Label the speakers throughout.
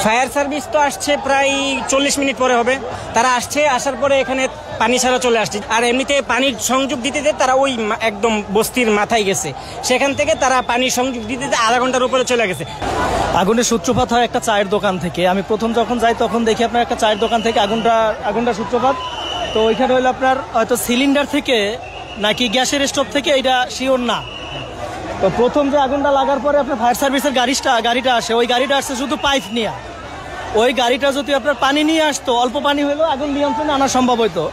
Speaker 1: Fire service তো আসছে প্রায় 40 মিনিট পরে হবে। তারা আসছে, আসার পরে এখানে পানি ছাড়া চলে আসছে। আর এমনিতে পানির সংযোগ দিতে তারা ওই একদম বস্তির মাথায় গেছে, সেখান থেকে তারা পানির সংযোগ দিতে আধা ঘন্টার উপরে চলে গেছে।
Speaker 2: আগুনের সূত্রপাত হয় একটা চায়ের দোকান থেকে। আমি প্রথম যখন যাই তখন দেখি আপনার একটা চায়ের দোকান থেকে আগুনটা সূত্রপাত। তো ওইখানে হলো আপনার হয়তো সিলিন্ডার থেকে নাকি গ্যাসের স্টোভ থেকে, এটা শিওর না। তো প্রথম যে আগুনটা লাগার পরে আপনার ফায়ার সার্ভিসের গাড়িটা আসে, ওই গাড়িটা আসছে শুধু পাইপ নিয়ে। ওই গাড়িটা যদি আপনার পানি নিয়ে আসতো, অল্প পানি হলেও আগুন নিয়ন্ত্রণে আনা সম্ভব হতো।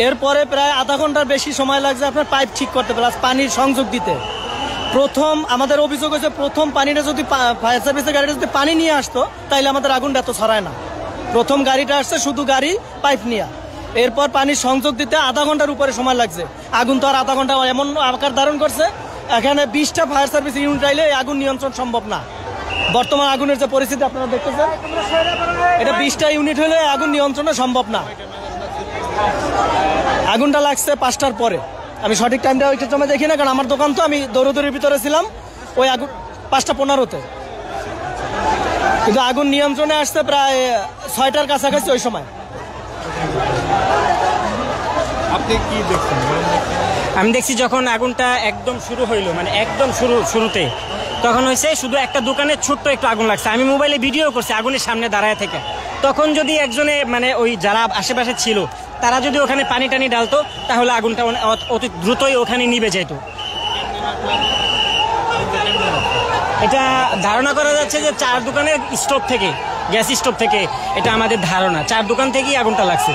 Speaker 2: এরপরে প্রায় আধা ঘন্টার বেশি সময় লাগছে আপনার পাইপ ঠিক করতে, প্লাস পানির সংযোগ দিতে। প্রথম আমাদের অভিযোগ হয়েছে, প্রথম পানিটা যদি ফায়ার সার্ভিসের গাড়িটা যদি পানি নিয়ে আসতো, তাইলে আমাদের আগুনটা এত ছড়ায় না। প্রথম গাড়িটা আসছে শুধু গাড়ি পাইপ নিয়ে, এরপর পানির সংযোগ দিতে আধা ঘন্টার উপরে সময় লাগছে। আগুন তো আর আধা ঘন্টা এমন আকার ধারণ করছে, এখানে 20টা ফায়ার সার্ভিস ইউনিট আইলে আগুন নিয়ন্ত্রণ সম্ভব না। বর্তমান আগুনের যে পরিস্থিতি আপনারা দেখতেছেন, এটা 20টা ইউনিট হলে আগুন নিয়ন্ত্রণে সম্ভব না। আগুনটা লাগছে 5টার পরে। আমি সঠিক টাইমটা ওইটার সময় দেখি না, কারণ আমার দোকান তো, আমি দৌড়দৌড়ির ভিতরে ছিলাম। ওই আগুন 5টা 15-তে, কিন্তু আগুন নিয়ন্ত্রণে আসছে প্রায় 6টার কাছাকাছি ওই সময়।
Speaker 3: আপনি কি দেখছেন?
Speaker 1: আমি দেখছি যখন আগুনটা একদম শুরু হইলো, মানে একদম শুরুতে, তখন হয়েছে শুধু একটা দোকানের ছোট্ট একটু আগুন লাগছে। আমি মোবাইলে ভিডিও করছি আগুনের সামনে দাঁড়ায় থেকে। তখন যদি একজনে, মানে ওই যারা আশেপাশে ছিল, তারা যদি ওখানে পানি টানি ডালতো, তাহলে আগুনটা অতি দ্রুতই ওখানে নিভে যেত। এটা ধারণা করা যাচ্ছে যে 4 দোকানের স্টোভ থেকে, গ্যাস স্টোভ থেকে, এটা আমাদের ধারণা 4 দোকান থেকেই আগুনটা লাগছে।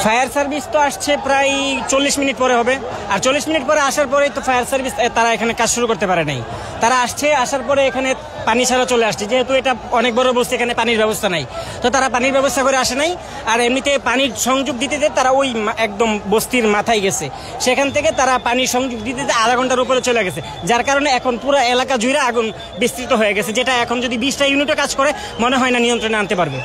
Speaker 1: ফায়ার সার্ভিস তো আসছে প্রায় 40 মিনিট পরে হবে। আর 40 মিনিট পরে আসার পরেই তো ফায়ার সার্ভিস তারা এখানে কাজ শুরু করতে পারে নাই। তারা আসছে, আসার পরে এখানে পানি ছাড়া চলে আসছে। যেহেতু এটা অনেক বড় বস্তি, এখানে পানির ব্যবস্থা নাই, তো তারা পানির ব্যবস্থা করে আসে নাই। আর এমনিতে পানির সংযোগ দিতে তারা ওই একদম বস্তির মাথায় গেছে, সেখান থেকে তারা পানির সংযোগ দিতে আধা ঘন্টার উপরে চলে গেছে। যার কারণে এখন পুরো এলাকা জুড়ে আগুন বিস্তৃত হয়ে গেছে, যেটা এখন যদি 20টা ইউনিটে কাজ করে মনে হয় না নিয়ন্ত্রণে আনতে পারবে।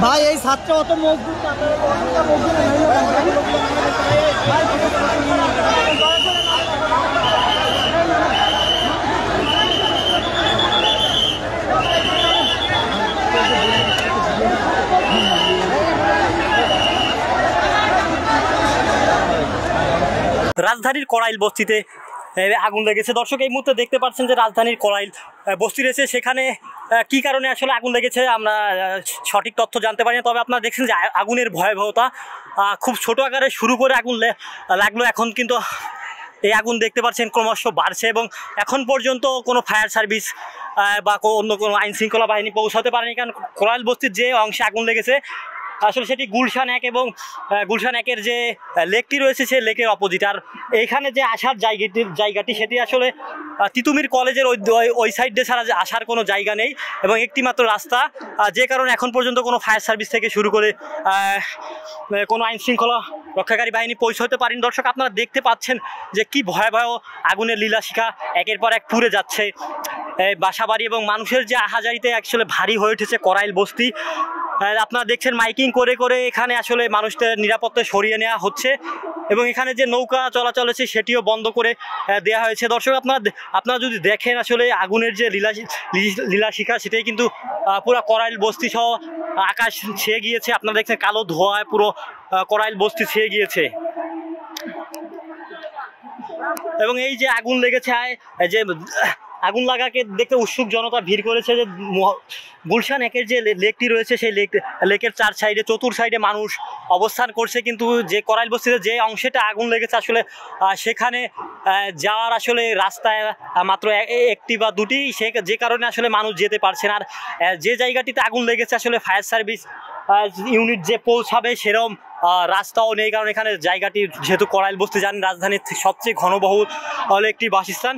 Speaker 2: ভাই এই ছাত্র অত মজবুত
Speaker 4: রাজধানীর করাইল বস্তিতে আগুন লেগেছে। দর্শক এই মুহূর্তে দেখতে পাচ্ছেন যে রাজধানীর করাইল বস্তি রয়েছে, সেখানে কি কারণে আসলে আগুন লেগেছে আমরা সঠিক তথ্য জানতে পারি না। তবে আপনারা দেখছেন যে আগুনের ভয়াবহতা, খুব ছোট আকারে শুরু করে আগুন লাগলো, এখন কিন্তু এই আগুন দেখতে পাচ্ছেন ক্রমশ বাড়ছে এবং এখন পর্যন্ত কোনো ফায়ার সার্ভিস বা অন্য কোনো আইন শৃঙ্খলা বাহিনী পৌঁছাতে পারেনি। কারণ করাইল বস্তির যে অংশে আগুন লেগেছে আসলে সেটি গুলশান 1 এবং গুলশান 1-এর যে লেকটি রয়েছে সেই লেকের অপোজিট। আর এইখানে যে আসার জায়গাটি সেটি আসলে তিতুমির কলেজের ওই সাইড দিয়ে ছাড়া আসার কোনো জায়গা নেই এবং একটি মাত্র রাস্তা, যে কারণে এখন পর্যন্ত কোনো ফায়ার সার্ভিস থেকে শুরু করে কোনো আইন শৃঙ্খলা রক্ষাকারী বাহিনী পৌঁছতে পারেনি। দর্শক আপনারা দেখতে পাচ্ছেন যে কি ভয়াবহ আগুনের লীলাশিখা একের পর এক পুড়ে যাচ্ছে। বাসাবাড়ি এবং মানুষের যে আহাজারিতে আসলে ভারী হয়ে উঠেছে করাইল বস্তি। আপনারা দেখছেন মাইকিং করে করে এখানে আসলে মানুষদের নিরাপত্তা সরিয়ে নেওয়া হচ্ছে এবং এখানে যে নৌকা চলাচল আছে সেটিও বন্ধ করে দেওয়া হয়েছে। দর্শক আপনারা যদি দেখেন আসলে আগুনের যে লীলাশিখা সেটাই কিন্তু পুরো করাইল বস্তি সহ আকাশ ছেয়ে গিয়েছে। আপনারা দেখছেন কালো ধোঁয়ায় পুরো করাইল বস্তি ছেয়ে গিয়েছে এবং এই যে আগুন লেগেছে, যে আগুন লাগাকে দেখতে উৎসুক জনতা ভিড় করেছে। যে গুলশান 1-এর যে লেকটি রয়েছে সেই লেকের 4 সাইডে, চতুর সাইডে মানুষ অবস্থান করছে, কিন্তু যে করাইল বস্তিতে যে অংশটা আগুন লেগেছে আসলে সেখানে যাওয়ার আসলে রাস্তায় মাত্র একটি বা দুটি, যে কারণে আসলে মানুষ যেতে পারছে না। আর যে জায়গাটিতে আগুন লেগেছে আসলে ফায়ার সার্ভিস ইউনিট যে পৌঁছাবে সেরকম রাস্তাও নেই, কারণ এখানে জায়গাটি যেহেতু করাইল বস্তি জানেন রাজধানীর সবচেয়ে ঘনবহুল একটি বাসস্থান।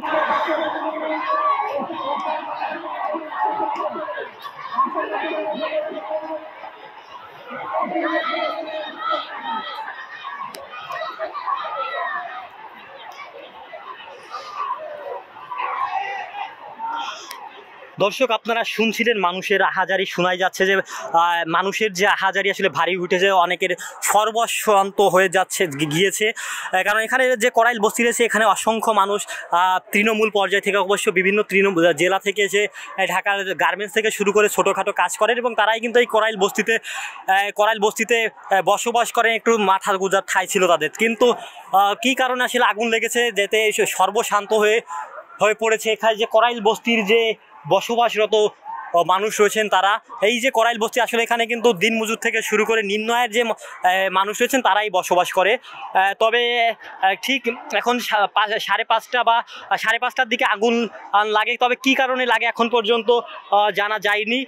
Speaker 4: দর্শক আপনারা শুনছিলেন মানুষের আহাজারি, শোনাই যাচ্ছে যে মানুষের যে আহাজারি আসলে ভারী উঠেছে, অনেকের সর্বস্বান্ত হয়ে যাচ্ছে গিয়েছে। কারণ এখানে যে করাইল বস্তি রয়েছে এখানে অসংখ্য মানুষ তৃণমূল পর্যায় থেকে, অবশ্য বিভিন্ন জেলা থেকে এসে ঢাকার গার্মেন্টস থেকে শুরু করে ছোটোখাটো কাজ করেন এবং তারাই কিন্তু এই করাইল বস্তিতে বসবাস করেন। একটু মাথা গুজার ঠাঁই ছিল তাদের, কিন্তু কী কারণে আসলে আগুন লেগেছে যেতে সর্বশান্ত হয়ে পড়েছে। এখানে যে করাইল বস্তির যে বসবাসরত মানুষ রয়েছেন তারা, এই যে করাইল বস্তি আসলে এখানে কিন্তু দিনমজুর থেকে শুরু করে নিম্ন আয়ের যে মানুষ রয়েছেন তারাই বসবাস করে। তবে ঠিক এখন 5:30 বা 5:30টার দিকে আগুন লাগে, তবে কি কারণে লাগে এখন পর্যন্ত জানা যায়নি।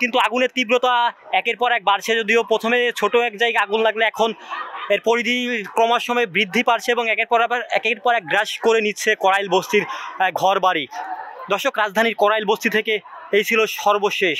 Speaker 4: কিন্তু আগুনের তীব্রতা একের পর এক বাড়ছে, যদিও প্রথমে ছোট এক জায়গায় আগুন লাগলে এখন এর পরিধি ক্রমশই বৃদ্ধি পাচ্ছে এবং একের পর এক গ্রাস করে নিচ্ছে করাইল বস্তির ঘর বাড়ি। দর্শক, রাজধানীর করাইল বস্তি থেকে এই ছিল সর্বশেষ।